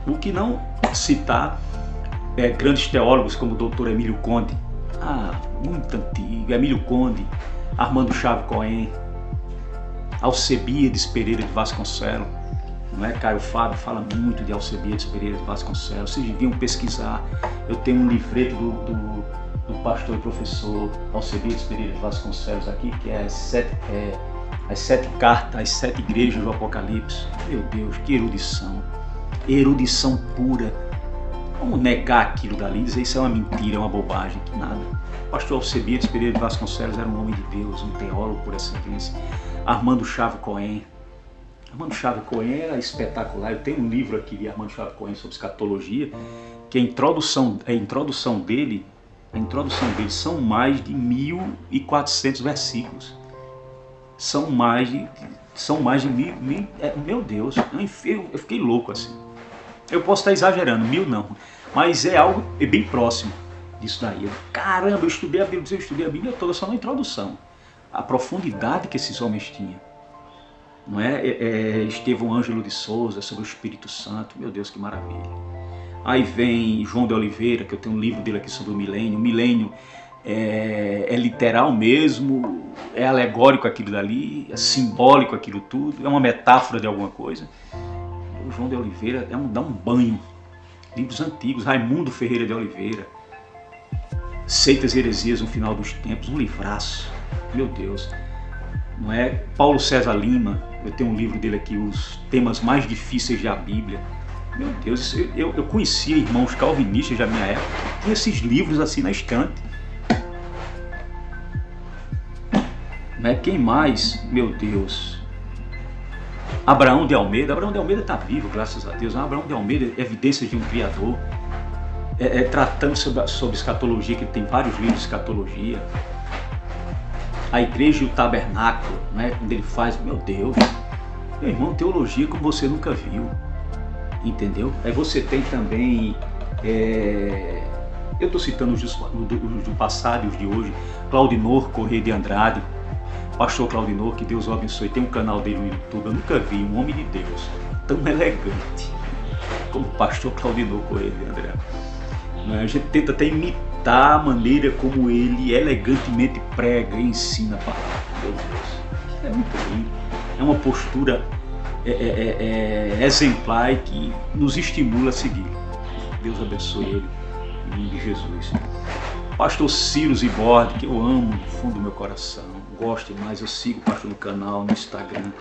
O que não citar grandes teólogos como o Dr. Emílio Conde, muito antigo, Emílio Conde, Armando Chave Cohen, Alcebiades Pereira de Vasconcelos, não é? Caio Fábio fala muito de Alcebiades Pereira de Vasconcelos. Vocês deviam pesquisar. Eu tenho um livreto do pastor e professor Alcebiades Pereira de Vasconcelos aqui, que é as sete cartas, as 7 igrejas do Apocalipse. Meu Deus, que erudição! Erudição pura. Como negar aquilo dali, dizer isso é uma mentira, é uma bobagem? Que nada. O pastor Alcebiades Pereira de Vasconcelos era um homem de Deus, um teólogo por excelência. Armando Chave Cohen. Armando Chave Cohen era espetacular. Eu tenho um livro aqui de Armando Chave Cohen sobre escatologia, que a introdução dele são mais de 1.400 versículos. São mais de mil, meu Deus, eu fiquei louco assim. Eu posso estar exagerando, 1000 não, mas é algo bem próximo disso daí. Caramba, eu estudei a Bíblia toda só na introdução. A profundidade que esses homens tinham. Não é? Estevão Ângelo de Souza, sobre o Espírito Santo, meu Deus, que maravilha. Aí vem João de Oliveira, que eu tenho um livro dele aqui sobre o milênio. O milênio é literal mesmo, é alegórico aquilo dali, é simbólico aquilo tudo, é uma metáfora de alguma coisa. O João de Oliveira dá um banho. Livros antigos, Raimundo Ferreira de Oliveira, Seitas e Heresias no Final dos Tempos, um livraço, meu Deus. Não é? Paulo César Lima, eu tenho um livro dele aqui, Os Temas Mais Difíceis da Bíblia. Meu Deus, eu conhecia irmãos calvinistas da minha época, tinha esses livros assim na estante. Não é? Quem mais? Meu Deus. Abraão de Almeida está vivo, graças a Deus. Abraão de Almeida, Evidências de um Criador. tratando sobre escatologia, que tem vários livros de escatologia. A igreja e o tabernáculo, né? Quando ele faz, meu Deus, meu irmão, teologia como você nunca viu, entendeu? Aí você tem também, eu estou citando os do passado e os de hoje, Claudinor Corrêa de Andrade, pastor Claudinor, que Deus o abençoe, tem um canal dele no YouTube, eu nunca vi um homem de Deus tão elegante como o pastor Claudinor Corrêa de Andrade. A gente tenta até imitar a maneira como ele elegantemente prega e ensina a palavra. Meu Deus, é muito lindo. É uma postura exemplar que nos estimula a seguir. Deus abençoe ele, em nome de Jesus. Pastor Ciro Zibord, que eu amo do fundo do meu coração, gosto demais, eu sigo o pastor no canal, no Instagram.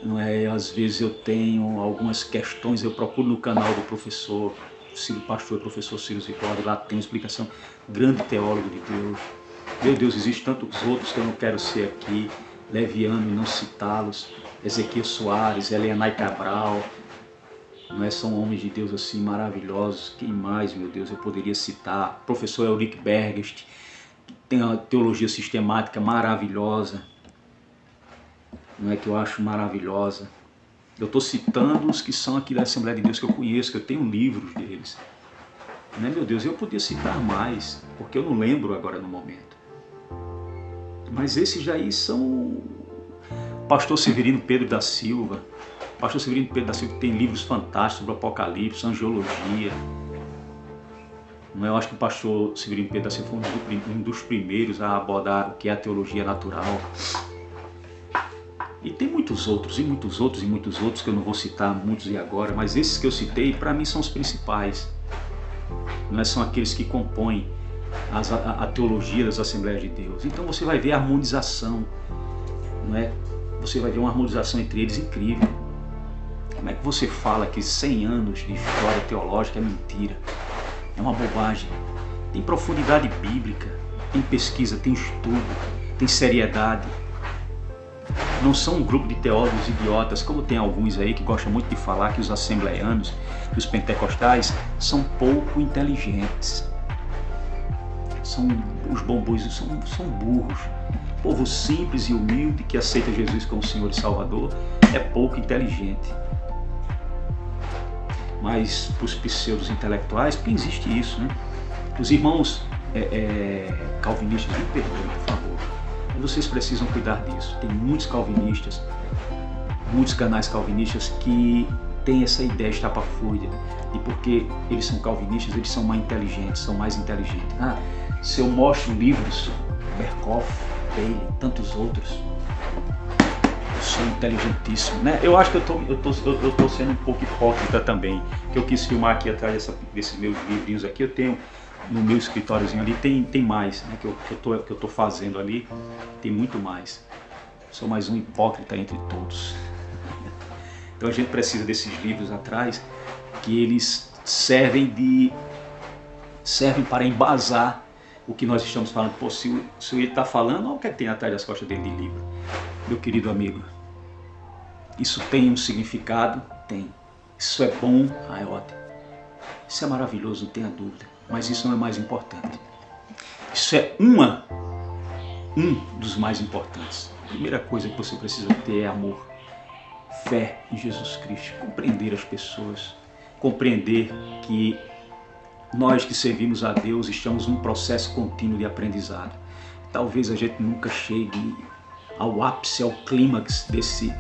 Não é? Às vezes eu tenho algumas questões, eu procuro no canal do professor Ciro Zibord, lá tem uma explicação, grande teólogo de Deus. Meu Deus, existem tantos outros que eu não quero ser aqui, leviano e não citá-los. Ezequiel Soares, Elianai Cabral, não é? São homens de Deus assim maravilhosos. Quem mais, meu Deus, eu poderia citar? Professor Eurico Bergest, que tem uma teologia sistemática maravilhosa, não é, que eu acho maravilhosa. Eu estou citando os que são aqui da Assembleia de Deus que eu conheço, que eu tenho livros deles. Né, meu Deus, eu podia citar mais, porque eu não lembro agora no momento. Mas esses aí são... Pastor Severino Pedro da Silva. Pastor Severino Pedro da Silva tem livros fantásticos sobre Apocalipse, angiologia. Eu acho que o pastor Severino Pedro da Silva foi um dos primeiros a abordar o que é a teologia natural. E tem muitos outros, e muitos outros, e muitos outros, que eu não vou citar muitos e agora, mas esses que eu citei, para mim, são os principais. Não é? São aqueles que compõem a teologia das Assembleias de Deus. Então você vai ver a harmonização, não é? Você vai ver uma harmonização entre eles incrível. Como é que você fala que 100 anos de história teológica é mentira? É uma bobagem. Tem profundidade bíblica, tem pesquisa, tem estudo, tem seriedade. Não são um grupo de teólogos idiotas, como tem alguns aí que gostam muito de falar que os assembleianos, que os pentecostais, são pouco inteligentes. Os bombons são burros. O povo simples e humilde que aceita Jesus como Senhor e Salvador é pouco inteligente. Mas para os pseudos intelectuais, porque existe isso, né? Os irmãos calvinistas, me perdoem, por favor. Mas vocês precisam cuidar disso. Tem muitos calvinistas, muitos canais calvinistas que têm essa ideia estapafúrdia de porque eles são calvinistas, eles são mais inteligentes. Se eu mostro livros, Berkhoff, Bailey, tantos outros, eu sou inteligentíssimo, né? Eu acho que eu tô sendo um pouco hipócrita também, que eu quis filmar aqui atrás desses meus livrinhos aqui. Eu tenho no meu escritóriozinho ali, tem mais, né, que eu tô fazendo ali, tem muito mais. Sou mais um hipócrita entre todos. Então a gente precisa desses livros atrás, que eles servem para embasar o que nós estamos falando. Pô, se ele está falando, olha o que tem atrás das costas dele de livro. Meu querido amigo, isso tem um significado? Tem. Isso é bom? É ótimo. Isso é maravilhoso, não tenha dúvida. Mas isso não é mais importante. Isso é um dos mais importantes. A primeira coisa que você precisa ter é amor, fé em Jesus Cristo, compreender as pessoas, compreender que nós que servimos a Deus estamos num processo contínuo de aprendizado. Talvez a gente nunca chegue ao ápice, ao clímax desse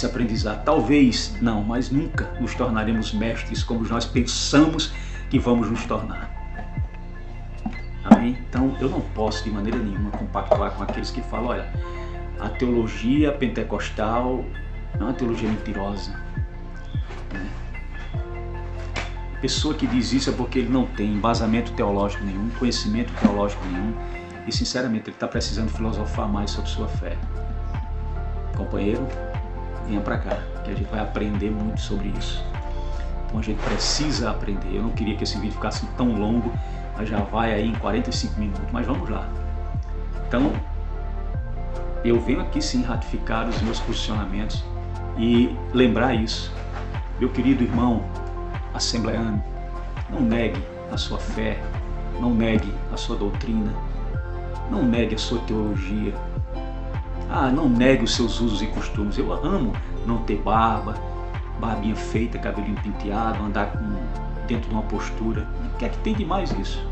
aprendizado. Talvez não, mas nunca nos tornaremos mestres como nós pensamos que vamos nos tornar. Amém? Então eu não posso de maneira nenhuma compactuar com aqueles que falam, olha, a teologia pentecostal é uma teologia mentirosa. A pessoa que diz isso é porque ele não tem embasamento teológico nenhum, conhecimento teológico nenhum, e sinceramente ele está precisando filosofar mais sobre sua fé. Companheiro, venha para cá, que a gente vai aprender muito sobre isso. Então a gente precisa aprender. Eu não queria que esse vídeo ficasse tão longo, mas já vai aí em 45 minutos, mas vamos lá. Então, eu venho aqui sim ratificar os meus posicionamentos e lembrar isso. Meu querido irmão assembleano, não negue a sua fé, não negue a sua doutrina, não negue a sua teologia. Não negue os seus usos e costumes. Eu amo não ter barba, barbinha feita, cabelinho penteado, andar dentro de uma postura. O que é que tem de mais isso?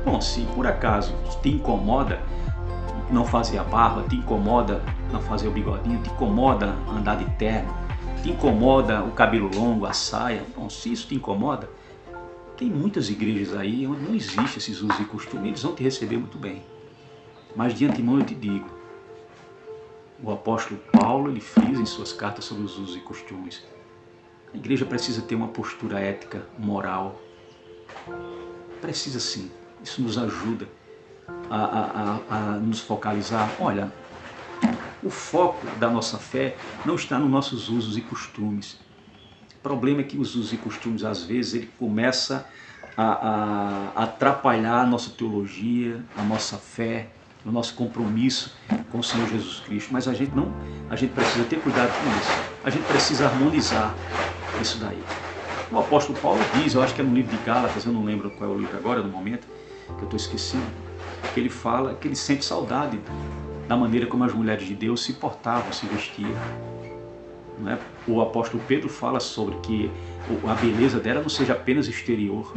Bom, se por acaso te incomoda não fazer a barba, te incomoda não fazer o bigodinho, te incomoda andar de terno, te incomoda o cabelo longo, a saia, bom, se isso te incomoda, tem muitas igrejas aí onde não existe esses usos e costumes, eles vão te receber muito bem. Mas de antemão eu te digo, o apóstolo Paulo, ele frisa em suas cartas sobre os usos e costumes. A igreja precisa ter uma postura ética, moral. Precisa sim. Isso nos ajuda a nos focalizar. Olha, o foco da nossa fé não está nos nossos usos e costumes. O problema é que os usos e costumes, às vezes, ele começa a atrapalhar a nossa teologia, a nossa fé, o nosso compromisso com o Senhor Jesus Cristo. Mas a gente precisa ter cuidado com isso. A gente precisa harmonizar isso daí. O apóstolo Paulo diz, eu acho que é no livro de Gálatas, eu não lembro qual é o livro agora, no momento, que eu estou esquecendo, que ele fala que ele sente saudade da maneira como as mulheres de Deus se portavam, se vestiam. Não é? O apóstolo Pedro fala sobre que a beleza dela não seja apenas exterior,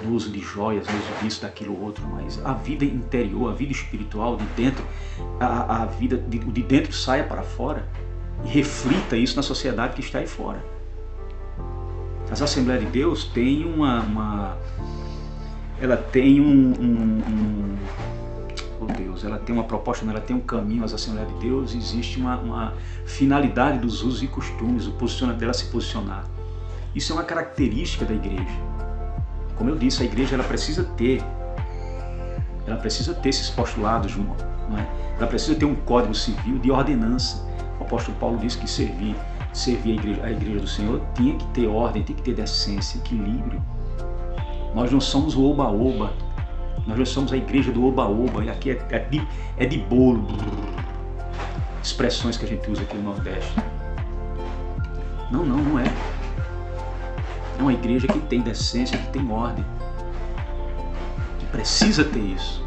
no uso de joias, no uso disso, daquilo, outro, mas a vida interior, a vida espiritual de dentro, a vida de dentro saia para fora e reflita isso na sociedade que está aí fora. As Assembleias de Deus têm ela tem ela tem uma proposta, ela tem um caminho. As Assembleias de Deus, existe uma finalidade dos usos e costumes, o posicionamento dela se posicionar. Isso é uma característica da igreja. Como eu disse, a igreja ela precisa ter esses postulados, não é? Ela precisa ter um código civil de ordenança. O apóstolo Paulo disse que servir a igreja do Senhor tinha que ter ordem, tinha que ter decência, equilíbrio. Nós não somos o oba-oba, nós não somos a igreja do oba-oba, e aqui é de bolo, expressões que a gente usa aqui no Nordeste. Não é. É uma igreja que tem decência, que tem ordem, que precisa ter isso.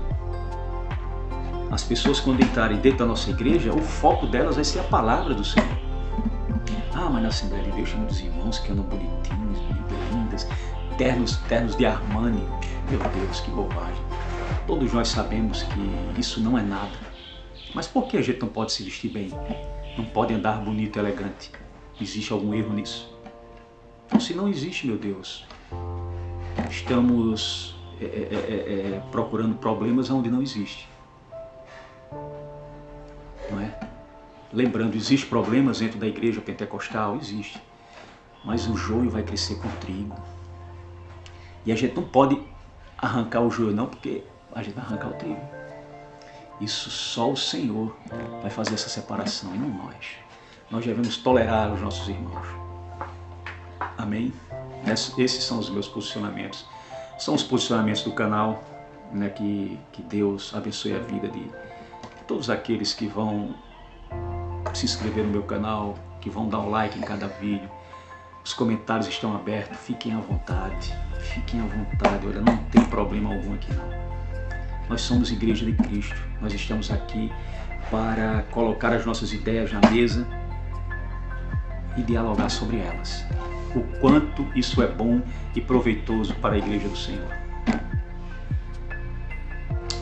As pessoas, quando entrarem dentro da nossa igreja, o foco delas vai ser a palavra do Senhor. Mas na Assembleia de Deus tem muitos irmãos que andam bonitinhos, lindas, ternos de Armani. Meu Deus, que bobagem. Todos nós sabemos que isso não é nada. Mas por que a gente não pode se vestir bem? Não pode andar bonito e elegante? Existe algum erro nisso? Então, se não existe, meu Deus, estamos procurando problemas onde não existe. Não é? Lembrando, existem problemas dentro da igreja pentecostal? Existe. Mas o joio vai crescer com o trigo. E a gente não pode arrancar o joio não, porque a gente vai arrancar o trigo. Isso só o Senhor vai fazer essa separação, e não nós. Nós devemos tolerar os nossos irmãos. Amém? Esses são os meus posicionamentos. São os posicionamentos do canal, né, que Deus abençoe a vida de todos aqueles que vão se inscrever no meu canal, que vão dar um like em cada vídeo. Os comentários estão abertos, fiquem à vontade. Fiquem à vontade, olha, não tem problema algum aqui não. Nós somos Igreja de Cristo, nós estamos aqui para colocar as nossas ideias na mesa e dialogar sobre elas. O quanto isso é bom e proveitoso para a Igreja do Senhor.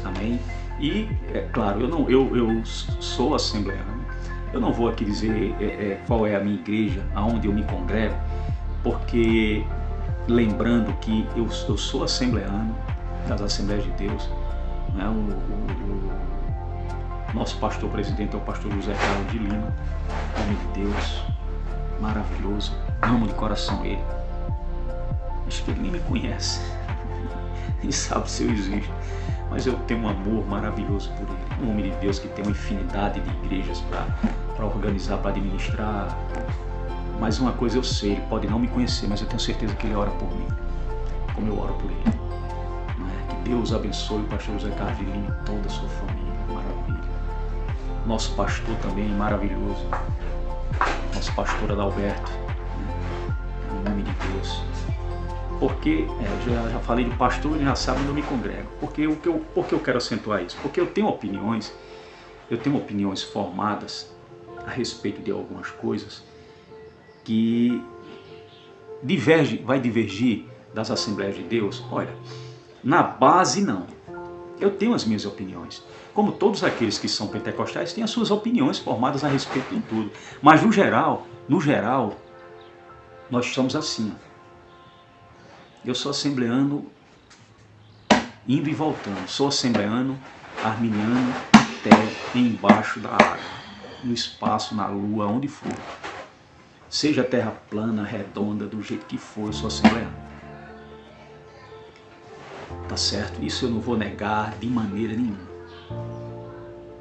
Amém? E, é claro, eu sou assembleano. Eu não vou aqui dizer qual é a minha igreja, aonde eu me congrego, porque lembrando que eu sou assembleano das Assembleias de Deus, né? O nosso pastor presidente é o pastor José Carlos de Lima, homem de Deus, maravilhoso, amo de coração ele. Acho que ele nem me conhece, nem sabe se eu existo, mas eu tenho um amor maravilhoso por ele. Um homem de Deus que tem uma infinidade de igrejas para organizar, para administrar. Mas uma coisa eu sei, ele pode não me conhecer, mas eu tenho certeza que ele ora por mim, como eu oro por ele. Que Deus abençoe o pastor José Carlos de Lima e toda a sua família, maravilha. Nosso pastor também, maravilhoso. Nosso pastor Adalberto, em nome de Deus. Porque, já falei de pastor, ele já sabe onde eu me congrego. Por que eu quero acentuar isso? Porque eu tenho opiniões formadas a respeito de algumas coisas que vai divergir das Assembleias de Deus. Olha, na base não. Eu tenho as minhas opiniões. Como todos aqueles que são pentecostais têm as suas opiniões formadas a respeito de tudo. Mas no geral, nós somos assim. Eu sou assembleano indo e voltando. Sou assembleano, arminiano, até embaixo da água, no espaço, na lua, onde for. Seja terra plana, redonda, do jeito que for, eu sou assembleano. Tá certo? Isso eu não vou negar de maneira nenhuma.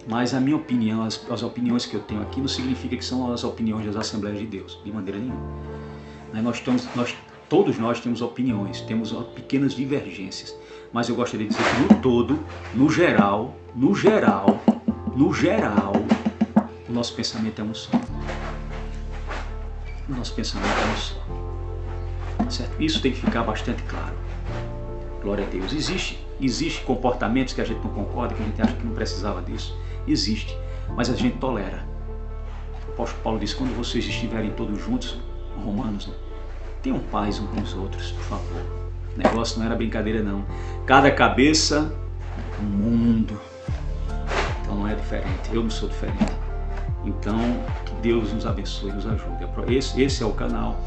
Mas a minha opinião, as opiniões que eu tenho aqui não significa que são as opiniões das Assembleias de Deus, de maneira nenhuma. Todos nós temos opiniões, temos pequenas divergências, mas eu gostaria de dizer que no todo, no geral, o nosso pensamento é um só. O nosso pensamento é um só. Certo? Isso tem que ficar bastante claro. Glória a Deus. Existe comportamentos que a gente não concorda, que a gente acha que não precisava disso. Existe, mas a gente tolera. O apóstolo Paulo diz, quando vocês estiverem todos juntos, Romanos, né? Tenham paz uns com os outros, por favor. O negócio não era brincadeira não. Cada cabeça, um mundo. Então não é diferente, eu não sou diferente. Então, que Deus nos abençoe e nos ajude. Esse é o canal.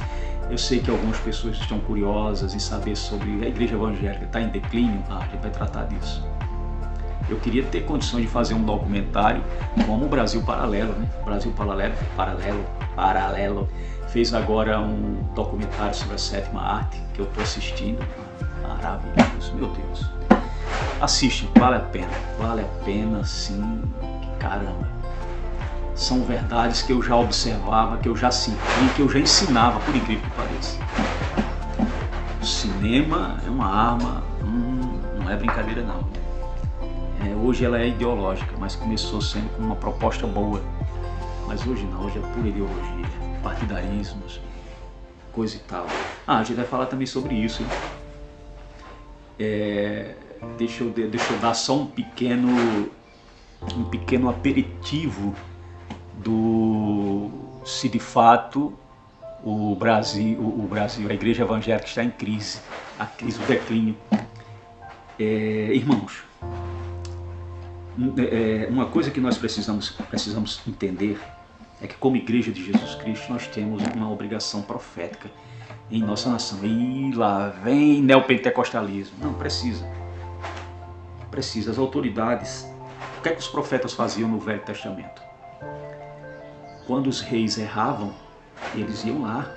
Eu sei que algumas pessoas estão curiosas em saber sobre a igreja evangélica. Está em declínio? A gente vai tratar disso. Eu queria ter condições de fazer um documentário como o Brasil Paralelo, né? O Brasil Paralelo fez agora um documentário sobre a sétima arte, que eu estou assistindo. Maravilhoso, meu Deus. Assiste, vale a pena sim, caramba. São verdades que eu já observava, que eu já senti, que eu já ensinava, por incrível que pareça. O cinema é uma arma, não é brincadeira não. Hoje ela é ideológica, mas começou sendo com uma proposta boa. Mas hoje não, hoje é pura ideologia, partidarismos, coisa e tal. A gente vai falar também sobre isso, hein? Deixa eu dar só um pequeno aperitivo se de fato o Brasil, a igreja evangélica está em crise, a crise do declínio. Irmãos, uma coisa que nós precisamos entender é que como igreja de Jesus Cristo nós temos uma obrigação profética em nossa nação. E lá vem neopentecostalismo. Não, precisa. As autoridades, o que é que os profetas faziam no Velho Testamento? Quando os reis erravam, eles iam lá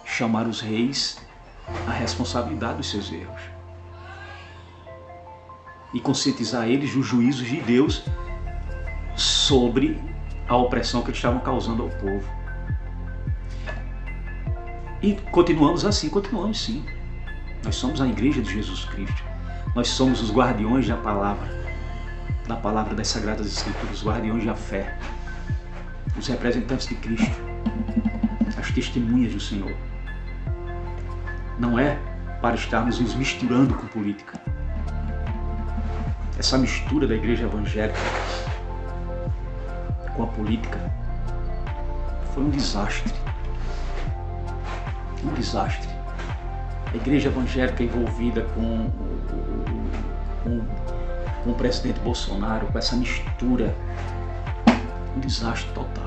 chamar os reis à responsabilidade dos seus erros e conscientizar eles dos juízos de Deus sobre a opressão que eles estavam causando ao povo. E continuamos assim, continuamos sim. Nós somos a igreja de Jesus Cristo. Nós somos os guardiões da palavra das Sagradas Escrituras, os guardiões da fé, os representantes de Cristo, as testemunhas do Senhor. Não é para estarmos nos misturando com política. Essa mistura da igreja evangélica com a política foi um desastre. Um desastre. A igreja evangélica envolvida com o presidente Bolsonaro, com essa mistura, um desastre total.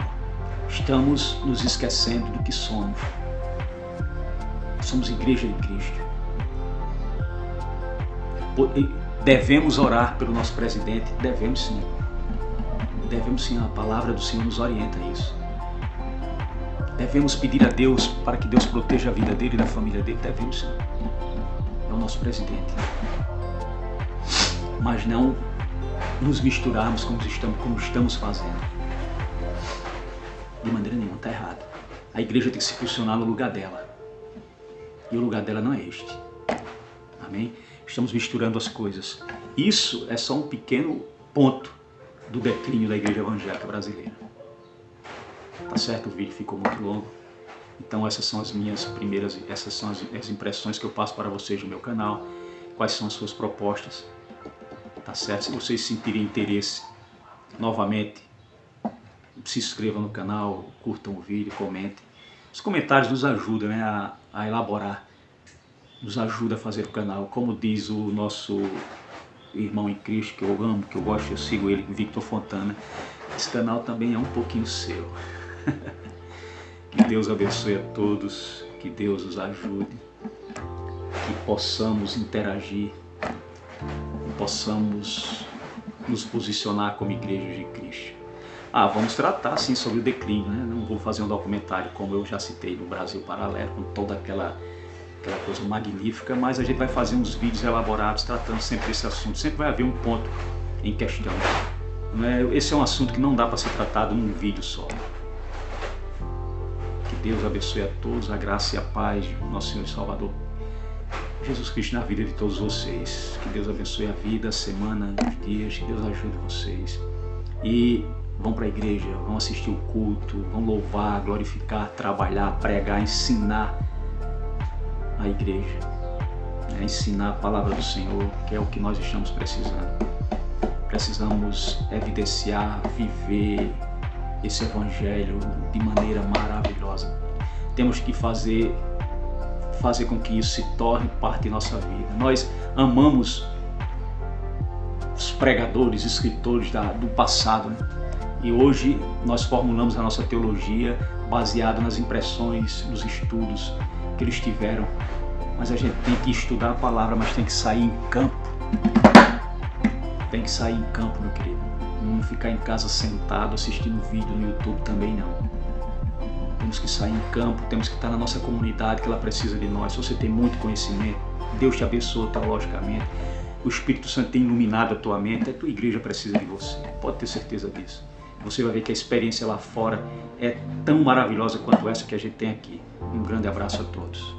Estamos nos esquecendo do que somos. Somos igreja de Cristo. Devemos orar pelo nosso presidente? Devemos sim. Devemos sim, a palavra do Senhor nos orienta a isso. Devemos pedir a Deus para que Deus proteja a vida dele e da família dele? Devemos sim. É o nosso presidente. Mas não nos misturarmos como estamos fazendo. De maneira nenhuma, está errado. A igreja tem que se posicionar no lugar dela. E o lugar dela não é este. Amém? Estamos misturando as coisas. Isso é só um pequeno ponto do declínio da igreja evangélica brasileira. Tá certo? O vídeo ficou muito longo. Então essas são as minhas primeiras, essas são as impressões que eu passo para vocês no meu canal. Quais são as suas propostas, tá certo? Se vocês sentirem interesse, novamente, se inscrevam no canal, curtam o vídeo, comentem. Os comentários nos ajudam, né, a elaborar, nos ajuda a fazer o canal. Como diz o nosso irmão em Cristo, que eu amo, que eu gosto, eu sigo ele, Victor Fontana, esse canal também é um pouquinho seu. Que Deus abençoe a todos, que Deus os ajude, que possamos interagir, que possamos nos posicionar como igreja de Cristo. Vamos tratar sim sobre o declínio, né? Não vou fazer um documentário como eu já citei no Brasil Paralelo, com toda aquela coisa magnífica, mas a gente vai fazer uns vídeos elaborados tratando sempre esse assunto. Sempre vai haver um ponto em questão. Esse é um assunto que não dá para ser tratado num vídeo só. Que Deus abençoe a todos, a graça e a paz do nosso Senhor e Salvador Jesus Cristo na vida de todos vocês. Que Deus abençoe a vida, a semana, os dias, que Deus ajude vocês. E vão para a igreja, vão assistir o culto, vão louvar, glorificar, trabalhar, pregar, ensinar a igreja, ensinar a palavra do Senhor, que é o que nós estamos precisando. Precisamos evidenciar, viver esse evangelho de maneira maravilhosa. Temos que fazer com que isso se torne parte de nossa vida. Nós amamos os pregadores, escritores do passado, né? E hoje nós formulamos a nossa teologia baseada nas impressões, nos estudos que eles tiveram. Mas a gente tem que estudar a palavra, mas tem que sair em campo. Tem que sair em campo, meu querido. Não ficar em casa sentado assistindo vídeo no YouTube também não. Temos que sair em campo, temos que estar na nossa comunidade, que ela precisa de nós. Se você tem muito conhecimento, Deus te abençoa teologicamente, o Espírito Santo tem iluminado a tua mente, a tua igreja precisa de você. Pode ter certeza disso. Você vai ver que a experiência lá fora é tão maravilhosa quanto essa que a gente tem aqui. Um grande abraço a todos.